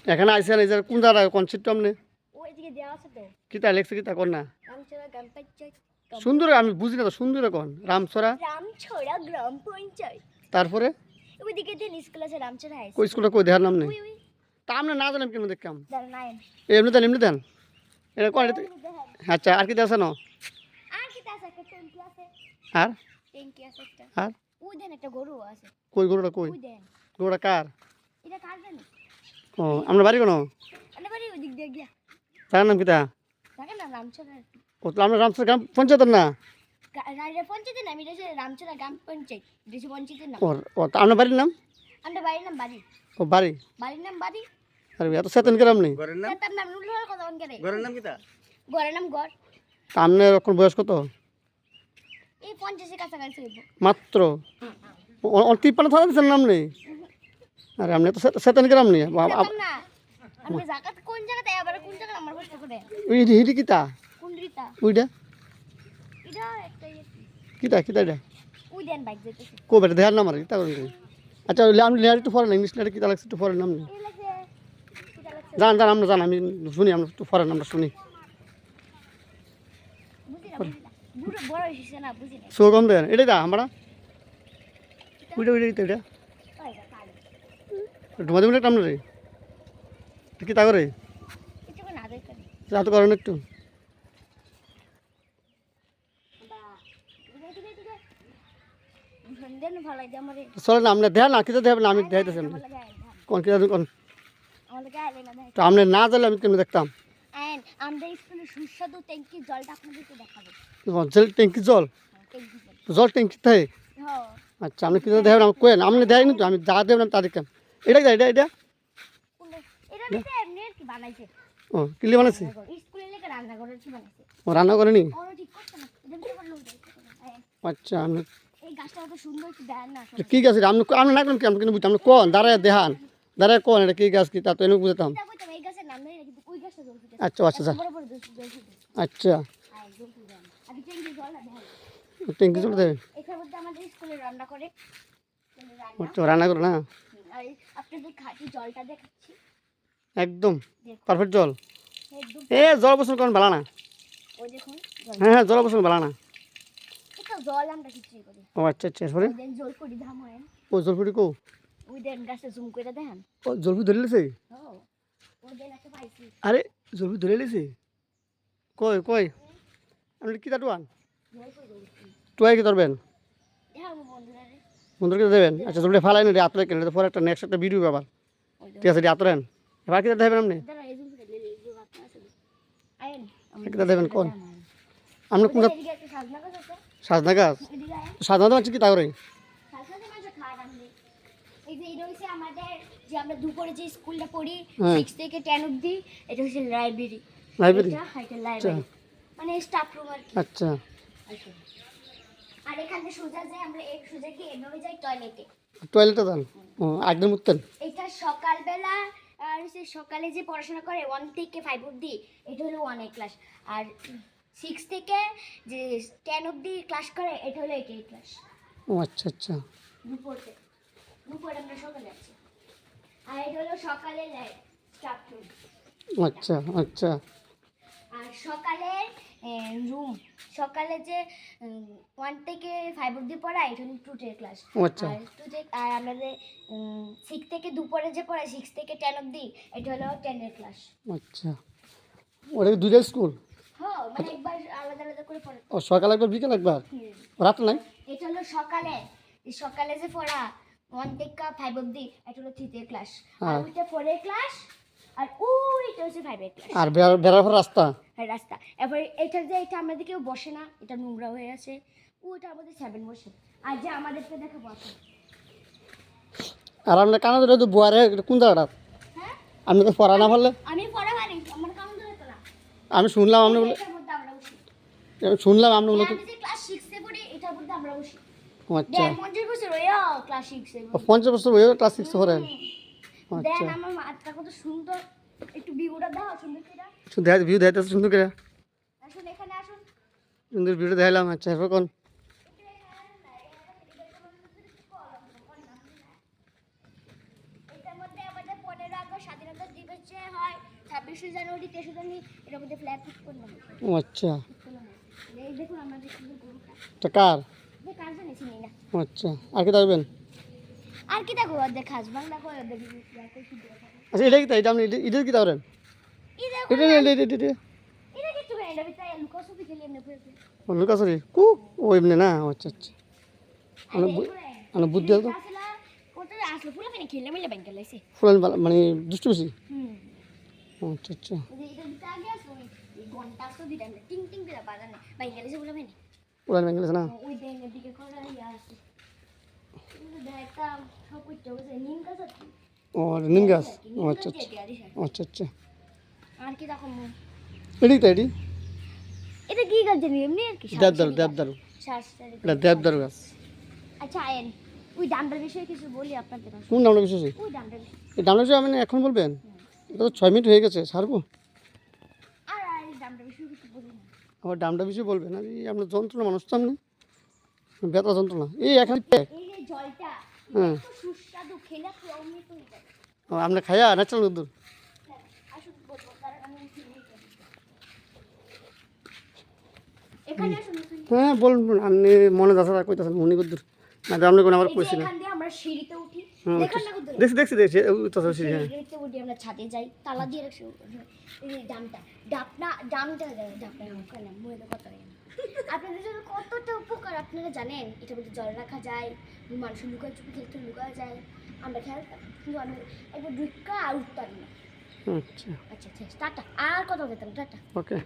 এখানে আইসেন এই যে কোন জায়গা কনসেপ্ট আপনি ওইদিকে দেওয়া আছে তো কিতা লেখছে কিতা কর না রামছড়া গ্রাম পঞ্চায়েত সুন্দর আমি বুঝি না তো সুন্দর কোন রামছড়া গ্রাম পঞ্চায়েত তারপরে ওইদিকে দিন স্কুল আছে রামছড়া হাই কই স্কুলটা কই দেখার নাম নেই ওই ওই তা আমরা না জানাম কেন দেখলাম দাঁড়া নাইন এমনি দেন এটা কোন আচ্ছা আর কি আছে না আর কি আছে একটা ট্যাঙ্কি আছে আর ট্যাঙ্কি আছে একটা আর ওই দেন একটা গরু আছে কই গরুটা কই ওই দেন গরুটা কার এটা কার জানি ও আমরা বাড়ি কোন আরে বাড়ি ওইদিক দিয়ে গিয়া তার নাম কিতা থাকে না রামছড়া ও তো আমরা রামছড়া গ্রাম পঞ্চায়েতের না রাইরে পঞ্চায়েত না আমি এটা রামছড়া গ্রাম পঞ্চায়েত দেশে পঞ্চায়েতের না ও তা আপনার বাড়ির নাম আমরা বাড়ির নাম বাড়ি ও বাড়ি বাড়ির নাম বাড়ি আরে এত সেতন গ্রাম নেই তার নাম নুল কথা কোন করে ঘরের নাম কিতা ঘরের নাম ঘর তা আপনার এখন বয়স কত এই 50 কাছাকাছি হইব মাত্র তিপ্পান্ন থাকা দিচ্ছেন নাম নেই আরে আপনি তো সেতন গ্রাম নেই জানতাম না আমি জায়গাতে কোন জায়গাতে আবার কোন জায়গা আমার প্রশ্ন করে ওই হিডি কিতা কোন রিতা ওইটা এটা একটা কিতা কিতা এটা ওই দেন বাইক যেতেছে কবে দেখার নাম আর কিতা করেন আচ্ছা ওই আমি লেয়ার একটু ফরেন ইংলিশ লেয়ার কিতা লাগছে একটু ফরেন নাম নেই এই লাগে এটা লাগছে জান জান আমরা জান আমি শুনি আমরা একটু ফরেন আমরা শুনি বুঝি না বুড়ো বড় হইছে না বুঝি না সো কম দেন এটাই দা আমরা ওইটা ওইটা এটা ওই কালে ঢুমাতে মিনিট আমরা রে কিতা করে কিছু না দেখতে যা তো করেন একটু বা দেন ভালো লাগে আমারে চলে না আপনি দেখ না কিতা দেখাবেন না আমি দেখাইতেছি আপনি কোন কিতা কোন আমাদের গায়ে না দেখ তো আপনি না জানলে আমি কেমন দেখতাম এন্ড আমরা স্কুলে সুস্বাদু ট্যাঙ্কি জলটা আপনাদেরকে দেখাবো জল ট্যাঙ্কি জল ট্যাঙ্কি জল ট্যাঙ্কি থাকে হ্যাঁ আচ্ছা আপনি কিতা দেখাবেন আমি কেন আপনি দেখাইনি তো আমি যা দেবেন তা দেখতাম এটা কি এটা এটা এটা নিতে এমনি কি বানাইছে ও কিলি বানাইছি স্কুলে লেগে রান্না করার কি বানাইছে ও রান্না করেনি ও ঠিক করছে না এটা কি বানালো আচ্ছা আপনি এই গাছটা কত সুন্দর কি দেন না কি গাছ এটা আপনি আপনি না করেন কি আমি কিন্তু বুঝতাম আপনি কোন দাঁড়ায় দেখান দাঁড়ায় কোন এটা কি গাছ কি তা তো এনে বুঝতাম এটা কইতাম এই গাছের নাম নেই কিন্তু ওই গাছটা জল ফুটে আচ্ছা আচ্ছা আচ্ছা বড় বড় জল ফুটে আচ্ছা আই জল ফুটে আমি ট্যাঙ্কি জল না দেখাই ট্যাঙ্কি জল দেবেন এখানে মধ্যে আমাদের স্কুলে রান্না করে রান্না আচ্ছা রান্না করো না আর আপনাদের খাঁটি জলটা দেখাচ্ছি একদম পারফেক্ট জল একদম এ জল বসন করেন ভালো না ওই দেখুন জল হ্যাঁ হ্যাঁ জল বসন ভালো না এটা জল আমরা কিছু করি ও আচ্ছা আচ্ছা সরি দেন জল করি ধাম হয় ও জলপুরি কো ওই দেন গাছটা জুম করে দেখেন ও জলপুরি ধরে লেছে ও ওই দেন একটা পাইছি আরে জলপুরি ধরে লেছে কই কই আপনি কি তাটুয়ান জল কই জল টুয়াই কি ধরবেন হ্যাঁ বন্ধুরা রে বন্ধুকে দেবেন আচ্ছা জলপুরি ফালাই না রে আতরে কেন পরে একটা নেক্সট একটা ভিডিও আবার ঠিক আছে আতরেন এবার কি দেবেন আপনি দাঁড়া এই জুম করে লে যে বাচ্চা আছে আইন কিতা দেবেন কোন আপনি কোনটা এদিকে একটা সাজনা গাছ আছে সাজনা গাছ এদিকে আইন সাজনা গাছ কি তা করে সাজনা গাছ মাঝে খাওয়া দাম নেই এই যে এটা হচ্ছে আমাদের যে আমরা দুপুরে যে স্কুলটা পড়ি হ্যাঁ। 6 থেকে 10 অবধি এটা হচ্ছে লাইব্রেরি লাইব্রেরি এটা লাইব্রেরি মানে স্টাফ রুম আর কি আচ্ছা আর এখান থেকে সোজা যাই আমরা এক সোজা গিয়ে এভাবে যাই টয়লেটে টয়লেটে যান ও আগের মুততেন এটা সকালবেলা আর সে সকালে যে পড়াশোনা করে 1 থেকে 5 অবধি এটা হলো 1 ক্লাস আর 6 থেকে যে 10 অবধি ক্লাস করে এটা হলো 8 ক্লাস ও আচ্ছা আচ্ছা দুপুরে আমরা সকালে আছি আর এটা হলো সকালে স্টাফ রুম আচ্ছা আচ্ছা আর সকালের রুম সকালে যে 1 থেকে 5 অবধি পড়া এটা হলো 2 ক্লাস আচ্ছা আর 2 থেকে আর আমাদের 6 থেকে দুপুরে যে পড়া 6 থেকে 10 অবধি এটা হলো 10 ক্লাস আচ্ছা ওটা কি দুইটা স্কুল হ্যাঁ মানে একবার আলাদা আলাদা করে পড়া ও সকাল একবার বিকেল একবার রাত নাই এটা হলো সকালে এই সকালে যে পড়া 1 থেকে 5 অবধি এটা হলো 3 ক্লাস আর ওইটা 4 ক্লাস আর ওইটা হচ্ছে 5 ক্লাস আর বেড়ার পর রাস্তা হ্যাঁ রাস্তা এবার এটা যে এটা আমাদের কেউ বসে না এটা নোংরা হয়ে আছে ওইটা আমাদের 7 বসে আর যে আমাদেরকে দেখে বসে আর আপনার কানা ধরে তো বুয়ারে কোন জায়গাটা হ্যাঁ আপনি তো পড়া না পারলে আমি পড়া পারি আমার কাম ধরে তো না আমি শুনলাম আপনি বলে এটার মধ্যে আমরা বসি শুনলাম আপনি বলে আমি যে ক্লাস 6 এ পড়ি এটার মধ্যে আমরা বসি ও আচ্ছা 50 বছর হইয়া ক্লাস 6 এ ও 50 বছর হয়ে ক্লাস 6 পড়েন আচ্ছা দেন আমার মাথা কত সুন্দর একটু ভিউটা দাও সুন্দর করে শুধু ভিউ দেখাইতেছে সুন্দর করে আসুন এখানে আসুন সুন্দর ভিডিও দেখাইলাম আচ্ছা এরপর কোন এটার মধ্যে আমাদের 15 আগস্ট স্বাধীনতা 26শে জানুয়ারি 23শে জানুয়ারি এটার মধ্যে ফ্ল্যাগ উৎপন্ন হয়। ও আচ্ছা, উৎপন্ন হয়। এই দেখুন আমরা যে সুন্দর গরুটা, এটা কার? যে কার জানি চিনি না। ও আচ্ছা, আর কি থাকবেন? আর কি দেখো অর্ধেক খাস বাংলা করে অর্ধেক আচ্ছা, এটা কি তাই? এটা আপনি এটা কি তাহলেন? এই দেখো এটা এটা এটা কিছু না, এটা ভিতরে লুকোচুরি খেলি এমনি করে করে। লুকাসরি কু ও এমনি না? ও আচ্ছা আচ্ছা, মানে বুদ্ধি তো আসলে কোথায় আসলে পুরো ফেনে খেলে মিলে ব্যাংকে লাইছে। ফুলান মানে দুষ্টু বেশি। হুম, ও আচ্ছা আচ্ছা, এই যে এটা ভিতরে আগে আসলে এই ঘন্টা আসলে দিটা টিং টিং করে বাজানে ব্যাংকে লাইছে পুরো ফেনে। ফুলান ব্যাঙ্গেল না? ওই ব্যাংকের দিকে করা ইয়া আছে। কিন্তু একটা সব কইতে হবে নিম গাছ আছে। ও নিম গাছ। ও আচ্ছা আচ্ছা, ও আচ্ছা আচ্ছা, আর কি দেখো এটি তাই এটি এটা কি গাছ জানি এমনি আর কি দেবদারু দেবদারু, শ্বাসটারি। এটা দেবদারু গাছ। আচ্ছা আয়েন ওই ডান্ডার বিষয়ে কিছু বলি আপনাদের। কোন নামটা বিশেষ? ওই ডান্ডার বিষয় এই নামটা বিশেষ আপনি এখন বলবেন? এটা তো 6 মিনিট হয়ে গেছে, ছাড়বো? আর এই ডান্ডার বিষয়ে কিছু বলি না। আমার দামটা বেশি বলবেন? আর এই আপনার যন্ত্রণা মানুষ তো আপনি ব্যথা যন্ত্রণা এই এখানে। এই যে জলটা হ্যাঁ, তো সুস্বাদু, খেলে তো অমৃত হয়ে যাবে। আপনি খাইয়া ন্যাচারাল দুধ। হ্যাঁ, আসুন বলবো কারণ আমি চিনি না। এখানে আসুন এখানে। হ্যাঁ বলুন বলুন, আপনি মনে দাসা কইতাছেন মনে করদুর না, আপনি কোনো আমার এই যে কইছি না। এখান দিয়ে আমরা সিঁড়িতে উঠি, হ্যাঁ, দেখেন না কত দেখছি দেখছি দেখছি তো সব হ্যাঁ। সিঁড়িতে উঠি আমরা ছাদে যাই, তালা দিয়ে রাখছি। এই যে ডামটা ডামটা ডাবনা ওখানে মহিলা কত আপনাদের জন্য কতটা উপকার আপনারা জানেন। এটা বলতে জল রাখা যায়, মানুষের লুকায় চুপি খেলতে লুকা যায়, আমরা খেয়াল কিন্তু আমি একবার ঢুকা আর উঠতাম না। আচ্ছা আচ্ছা আচ্ছা টাটা, আর কথা বলতাম টাটা। ওকে।